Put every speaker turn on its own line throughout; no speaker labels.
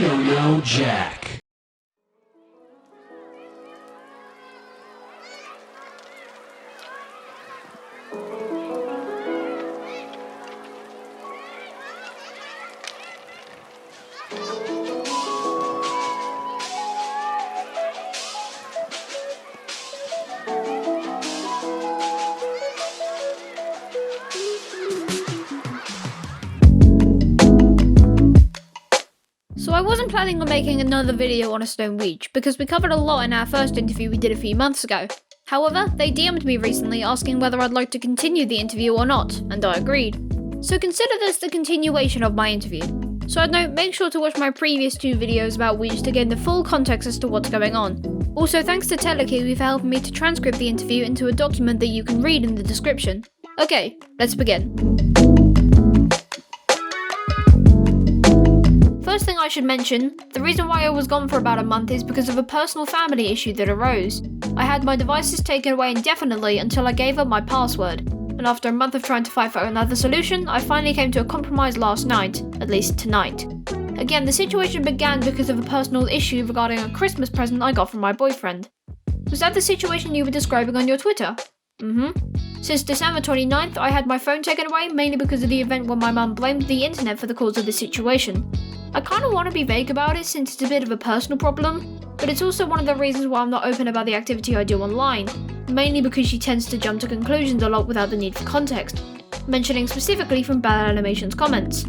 don't know Jack.
So I wasn't planning on making another video on AStoneWeeg because we covered a lot in our first interview we did a few months ago. However, they DM'd me recently asking whether I'd like to continue the interview or not, and I agreed. So consider this the continuation of my interview. Side note, make sure to watch my previous 2 videos about Weeg to gain the full context as to what's going on. Also, thanks to Telekiwi for helping me to transcript the interview into a document that you can read in the description. Okay, let's begin. First thing I should mention, the reason why I was gone for about a month is because of a personal family issue that arose. I had my devices taken away indefinitely until I gave up my password, and after a month of trying to fight for another solution, I finally came to a compromise last night, at least tonight. Again, the situation began because of a personal issue regarding a Christmas present I got from my boyfriend. Was that the situation you were describing on your Twitter? Since December 29th, I had my phone taken away mainly because of the event when my mum blamed the internet for the cause of the situation. I kinda want to be vague about it since it's a bit of a personal problem, but it's also one of the reasons why I'm not open about the activity I do online, mainly because she tends to jump to conclusions a lot without the need for context, mentioning specifically from Bad Animation's comments.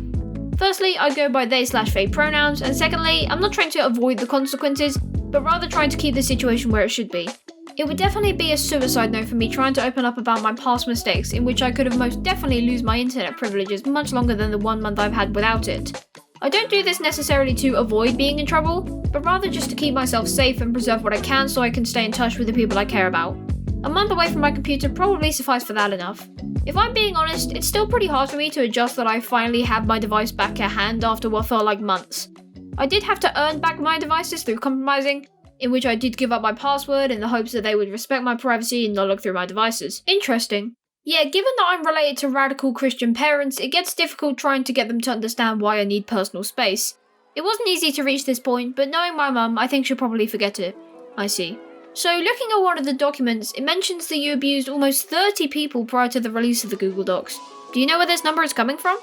Firstly, I go by they/they pronouns, and secondly, I'm not trying to avoid the consequences, but rather trying to keep the situation where it should be. It would definitely be a suicide note for me trying to open up about my past mistakes, in which I could have most definitely lose my internet privileges much longer than the 1 month I've had without it. I don't do this necessarily to avoid being in trouble, but rather just to keep myself safe and preserve what I can so I can stay in touch with the people I care about. A month away from my computer probably sufficed for that enough. If I'm being honest, it's still pretty hard for me to adjust that I finally have my device back at hand after what felt like months. I did have to earn back my devices through compromising, in which I did give up my password in the hopes that they would respect my privacy and not look through my devices. Interesting. Yeah, given that I'm related to radical Christian parents, it gets difficult trying to get them to understand why I need personal space. It wasn't easy to reach this point, but knowing my mum, I think she'll probably forget it. I see. So looking at one of the documents, it mentions that you abused almost 30 people prior to the release of the Google Docs. Do you know where this number is coming from?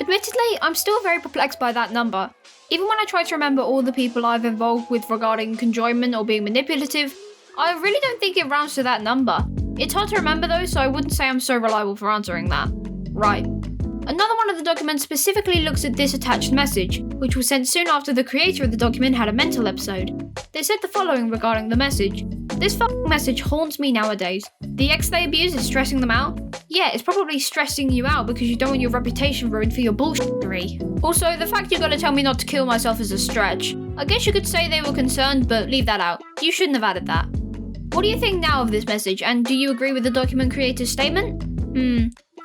Admittedly, I'm still very perplexed by that number. Even when I try to remember all the people I've involved with regarding conjoinment or being manipulative, I really don't think it rounds to that number. It's hard to remember though, so I wouldn't say I'm so reliable for answering that. Right. Another one of the documents specifically looks at this attached message, which was sent soon after the creator of the document had a mental episode. They said the following regarding the message. This fucking message haunts me nowadays. The ex they abuse is stressing them out? Yeah, it's probably stressing you out because you don't want your reputation ruined for your bullshittery. Also, the fact you gotta tell me not to kill myself is a stretch. I guess you could say they were concerned, but leave that out. You shouldn't have added that. What do you think now of this message, and do you agree with the document creator's statement?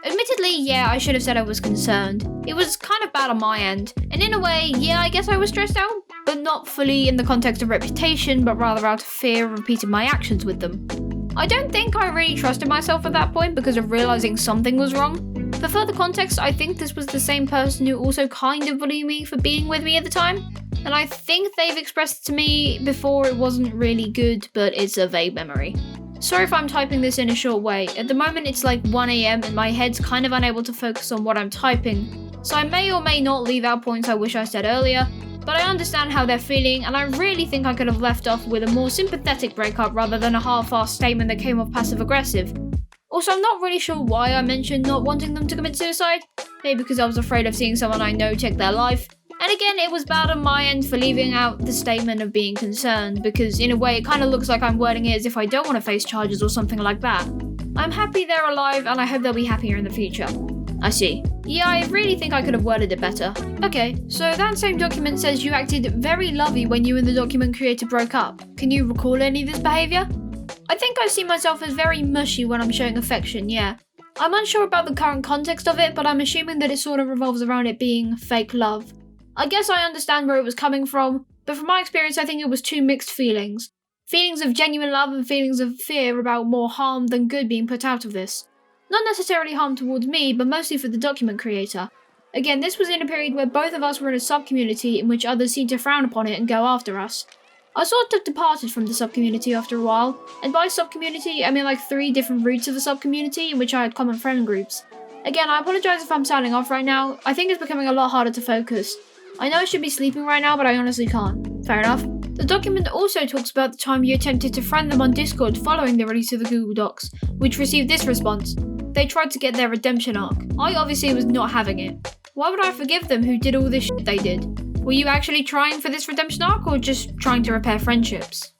Admittedly, yeah, I should have said I was concerned. It was kind of bad on my end, and in a way, yeah, I guess I was stressed out, but not fully in the context of reputation, but rather out of fear of repeating my actions with them. I don't think I really trusted myself at that point because of realizing something was wrong. For further context, I think this was the same person who also kind of bullied me for being with me at the time. And I think they've expressed to me before it wasn't really good, but it's a vague memory. Sorry if I'm typing this in a short way. At the moment it's like 1 AM and my head's kind of unable to focus on what I'm typing, so I may or may not leave out points I wish I said earlier, but I understand how they're feeling and I really think I could have left off with a more sympathetic breakup rather than a half-assed statement that came off passive-aggressive. Also, I'm not really sure why I mentioned not wanting them to commit suicide. Maybe because I was afraid of seeing someone I know take their life. And again, it was bad on my end for leaving out the statement of being concerned, because in a way it kind of looks like I'm wording it as if I don't want to face charges or something like that. I'm happy they're alive and I hope they'll be happier in the future. I see. Yeah, I really think I could have worded it better. Okay, so that same document says you acted very lovey when you and the document creator broke up. Can you recall any of this behaviour? I think I see myself as very mushy when I'm showing affection, yeah. I'm unsure about the current context of it, but I'm assuming that it sort of revolves around it being fake love. I guess I understand where it was coming from, but from my experience I think it was 2 mixed feelings. Feelings of genuine love and feelings of fear about more harm than good being put out of this. Not necessarily harm towards me, but mostly for the document creator. Again, this was in a period where both of us were in a sub-community in which others seemed to frown upon it and go after us. I sort of departed from the sub-community after a while, and by sub-community I mean like 3 different roots of the sub-community in which I had common friend groups. Again, I apologise if I'm sounding off right now. I think it's becoming a lot harder to focus. I know I should be sleeping right now, but I honestly can't. Fair enough. The document also talks about the time you attempted to friend them on Discord following the release of the Google Docs, which received this response. They tried to get their redemption arc. I obviously was not having it. Why would I forgive them who did all this shit they did? Were you actually trying for this redemption arc or just trying to repair friendships?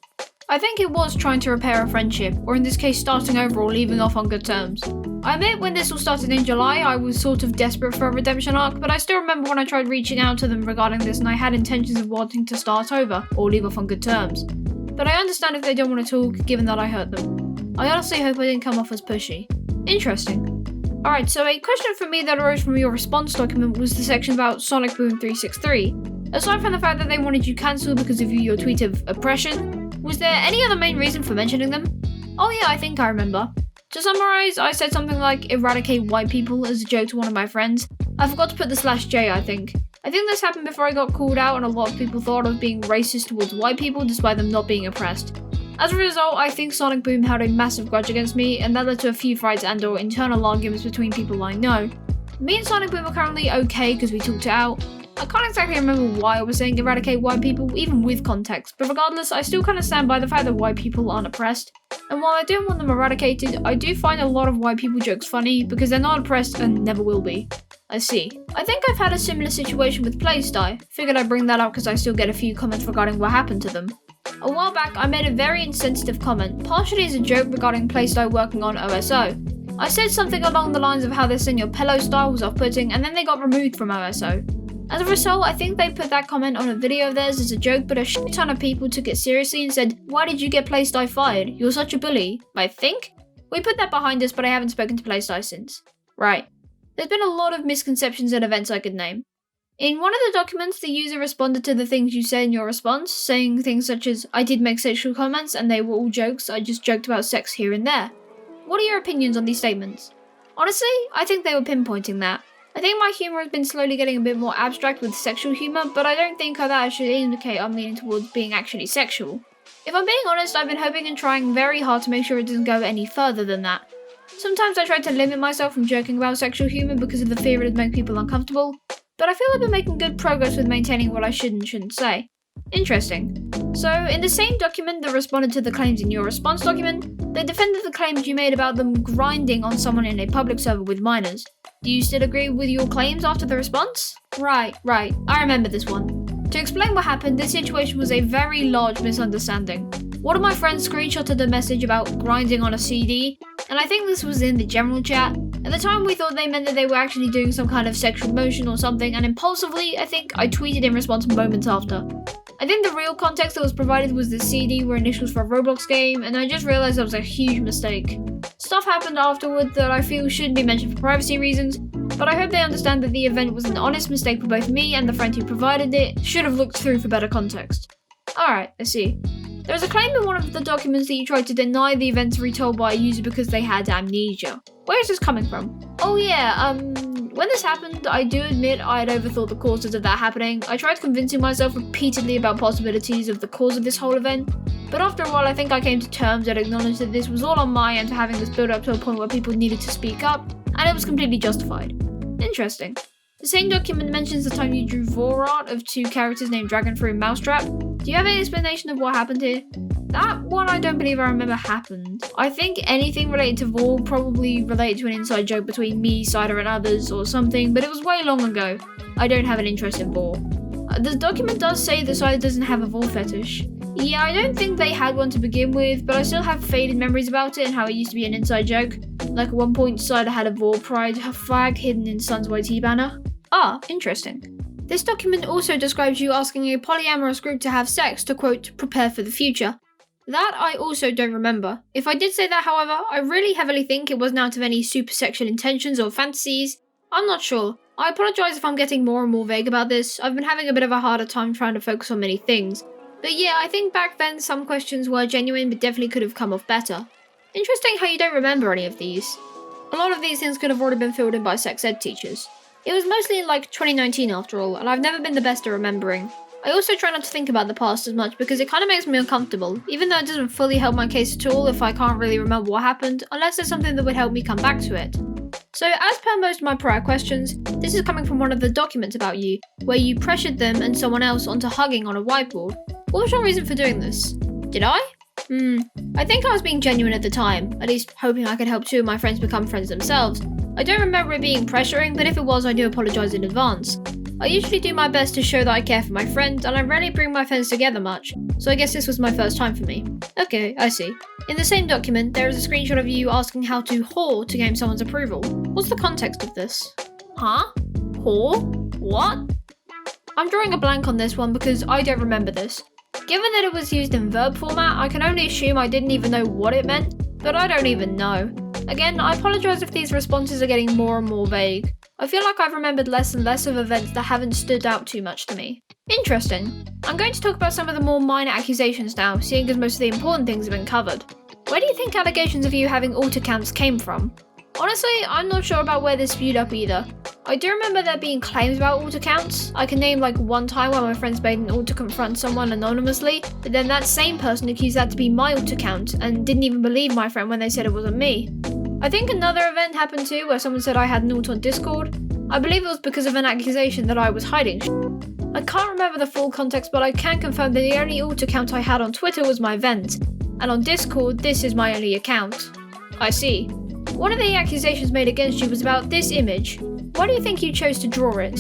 I think it was trying to repair a friendship, or in this case starting over or leaving off on good terms. I admit when this all started in July I was sort of desperate for a redemption arc, but I still remember when I tried reaching out to them regarding this and I had intentions of wanting to start over, or leave off on good terms. But I understand if they don't want to talk, given that I hurt them. I honestly hope I didn't come off as pushy. Interesting. Alright, so a question for me that arose from your response document was the section about Sonic Boom 363. Aside from the fact that they wanted you cancelled because of your tweet of oppression, was there any other main reason for mentioning them? Oh yeah, I think I remember. To summarise, I said something like eradicate white people as a joke to one of my friends. I forgot to put the /J, I think. I think this happened before I got called out and a lot of people thought I was being racist towards white people despite them not being oppressed. As a result, I think Sonic Boom held a massive grudge against me, and that led to a few fights and or internal arguments between people I know. Me and Sonic Boom are currently okay because we talked it out. I can't exactly remember why I was saying eradicate white people, even with context, but regardless, I still kind of stand by the fact that white people aren't oppressed. And while I don't want them eradicated, I do find a lot of white people jokes funny because they're not oppressed and never will be. I see. I think I've had a similar situation with Playstyle. Figured I'd bring that up because I still get a few comments regarding what happened to them. A while back, I made a very insensitive comment, partially as a joke regarding Playstyle working on OSO. I said something along the lines of how their Senor Pillow style was off-putting and then they got removed from OSO. As a result, I think they put that comment on a video of theirs as a joke, but a shit ton of people took it seriously and said, "Why did you get Playstyle fired? You're such a bully." I think? We put that behind us, but I haven't spoken to Playstyle since. Right. There's been a lot of misconceptions and events I could name. In one of the documents, the user responded to the things you said in your response, saying things such as, "I did make sexual comments and they were all jokes, I just joked about sex here and there." What are your opinions on these statements? Honestly, I think they were pinpointing that. I think my humour has been slowly getting a bit more abstract with sexual humour, but I don't think that should indicate I'm leaning towards being actually sexual. If I'm being honest, I've been hoping and trying very hard to make sure it doesn't go any further than that. Sometimes I try to limit myself from joking about sexual humour because of the fear it would make people uncomfortable, but I feel I've been making good progress with maintaining what I should and shouldn't say. Interesting. So, in the same document that responded to the claims in your response document, they defended the claims you made about them grinding on someone in a public server with minors. Do you still agree with your claims after the response? Right, I remember this one. To explain what happened, this situation was a very large misunderstanding. One of my friends screenshotted a message about grinding on a CD, and I think this was in the general chat. At the time we thought they meant that they were actually doing some kind of sexual motion or something, and impulsively, I think I tweeted in response moments after. I think the real context that was provided was the CD were initials for a Roblox game, and I just realised that was a huge mistake. Stuff happened afterward that I feel shouldn't be mentioned for privacy reasons, but I hope they understand that the event was an honest mistake for both me and the friend who provided it, should have looked through for better context. Alright, I see. There is a claim in one of the documents that you tried to deny the events retold by a user because they had amnesia. Where is this coming from? Oh yeah, when this happened, I do admit I had overthought the causes of that happening. I tried convincing myself repeatedly about possibilities of the cause of this whole event, but after a while I think I came to terms and acknowledged that this was all on my end for having this build up to a point where people needed to speak up, and it was completely justified. Interesting. The same document mentions the time you drew vor art of 2 characters named Dragonfruit and Mousetrap. Do you have any explanation of what happened here? That one I don't believe I remember happened. I think anything related to vor probably related to an inside joke between me, Cider and others or something, but it was way long ago. I don't have an interest in vor. The document does say that Cider doesn't have a vor fetish. Yeah, I don't think they had one to begin with, but I still have faded memories about it and how it used to be an inside joke. Like at one point, Cider had a vor pride flag hidden in Sun's YT banner. Ah, interesting. This document also describes you asking a polyamorous group to have sex to, quote, prepare for the future. That I also don't remember. If I did say that, however, I really heavily think it wasn't out of any super sexual intentions or fantasies. I'm not sure. I apologise if I'm getting more and more vague about this. I've been having a bit of a harder time trying to focus on many things. But yeah, I think back then some questions were genuine but definitely could have come off better. Interesting how you don't remember any of these. A lot of these things could have already been filled in by sex ed teachers. It was mostly in like 2019 after all, and I've never been the best at remembering. I also try not to think about the past as much because it kind of makes me uncomfortable, even though it doesn't fully help my case at all if I can't really remember what happened, unless there's something that would help me come back to it. So as per most of my prior questions, this is coming from one of the documents about you, where you pressured them and someone else onto hugging on a whiteboard. What was your reason for doing this? Did I? I think I was being genuine at the time, at least hoping I could help two of my friends become friends themselves. I don't remember it being pressuring, but if it was, I do apologise in advance. I usually do my best to show that I care for my friend, and I rarely bring my friends together much, so I guess this was my first time for me. Okay, I see. In the same document, there is a screenshot of you asking how to whore to gain someone's approval. What's the context of this? Huh? Whore? What? I'm drawing a blank on this one because I don't remember this. Given that it was used in verb format, I can only assume I didn't even know what it meant, but I don't even know. Again, I apologise if these responses are getting more and more vague. I feel like I've remembered less and less of events that haven't stood out too much to me. Interesting. I'm going to talk about some of the more minor accusations now, seeing as most of the important things have been covered. Where do you think allegations of you having alt accounts came from? Honestly, I'm not sure about where this spewed up either. I do remember there being claims about alt accounts. I can name like one time where my friends made an alt to confront someone anonymously, but then that same person accused that to be my alt account and didn't even believe my friend when they said it wasn't me. I think another event happened too where someone said I had an alt on Discord. I believe it was because of an accusation that I was hiding shit. I can't remember the full context, but I can confirm that the only alt account I had on Twitter was my vent, and on Discord this is my only account. I see. One of the accusations made against you was about this image. Why do you think you chose to draw it?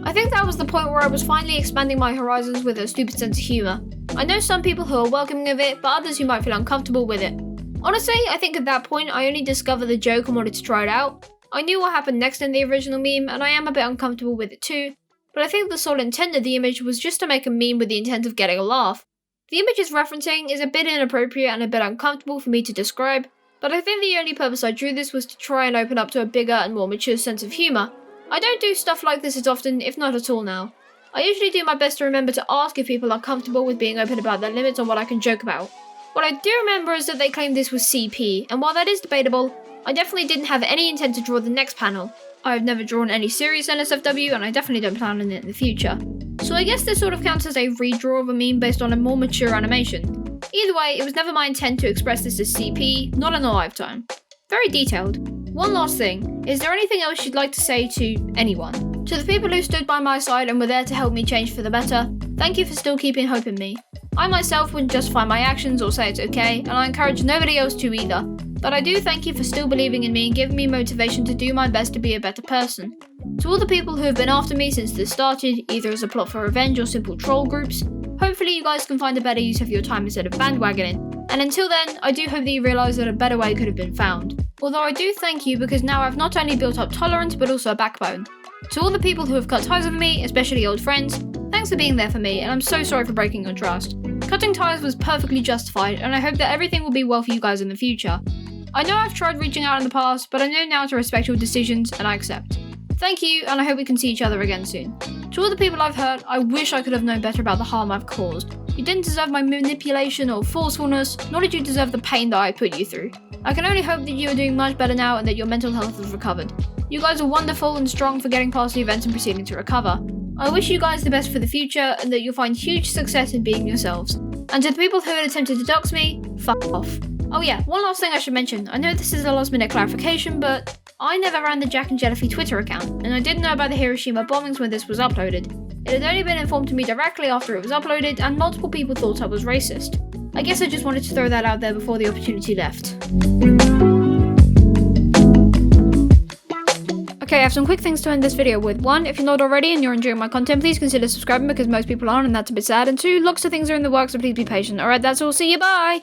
I think that was the point where I was finally expanding my horizons with a stupid sense of humour. I know some people who are welcoming of it, but others who might feel uncomfortable with it. Honestly, I think at that point I only discovered the joke and wanted to try it out. I knew what happened next in the original meme, and I am a bit uncomfortable with it too, but I think the sole intent of the image was just to make a meme with the intent of getting a laugh. The image it's referencing is a bit inappropriate and a bit uncomfortable for me to describe, but I think the only purpose I drew this was to try and open up to a bigger and more mature sense of humour. I don't do stuff like this as often, if not at all now. I usually do my best to remember to ask if people are comfortable with being open about their limits on what I can joke about. What I do remember is that they claimed this was CP, and while that is debatable, I definitely didn't have any intent to draw the next panel. I have never drawn any serious NSFW, and I definitely don't plan on it in the future. So I guess this sort of counts as a redraw of a meme based on a more mature animation. Either way, it was never my intent to express this as CP, not in a lifetime. Very detailed. One last thing, is there anything else you'd like to say to anyone? To the people who stood by my side and were there to help me change for the better, thank you for still keeping hope in me. I myself wouldn't justify my actions or say it's okay, and I encourage nobody else to either. But I do thank you for still believing in me and giving me motivation to do my best to be a better person. To all the people who have been after me since this started, either as a plot for revenge or simple troll groups, hopefully you guys can find a better use of your time instead of bandwagoning. And until then, I do hope that you realise that a better way could have been found. Although I do thank you because now I've not only built up tolerance but also a backbone. To all the people who have cut ties with me, especially old friends, thanks for being there for me, and I'm so sorry for breaking your trust. Cutting ties was perfectly justified, and I hope that everything will be well for you guys in the future. I know I've tried reaching out in the past, but I know now to respect your decisions, and I accept. Thank you, and I hope we can see each other again soon. To all the people I've hurt, I wish I could have known better about the harm I've caused. You didn't deserve my manipulation or forcefulness, nor did you deserve the pain that I put you through. I can only hope that you are doing much better now and that your mental health has recovered. You guys are wonderful and strong for getting past the events and proceeding to recover. I wish you guys the best for the future and that you'll find huge success in being yourselves. And to the people who had attempted to dox me, fuck off. Oh yeah, one last thing I should mention. I know this is a last minute clarification, but I never ran the Jack and Jellyfy Twitter account, and I didn't know about the Hiroshima bombings when this was uploaded. It had only been informed to me directly after it was uploaded, and multiple people thought I was racist. I guess I just wanted to throw that out there before the opportunity left. Okay, I have some quick things to end this video with. 1, if you're not already and you're enjoying my content, please consider subscribing because most people aren't and that's a bit sad. And 2, lots of things are in the works, so please be patient. Alright, that's all. See you, bye!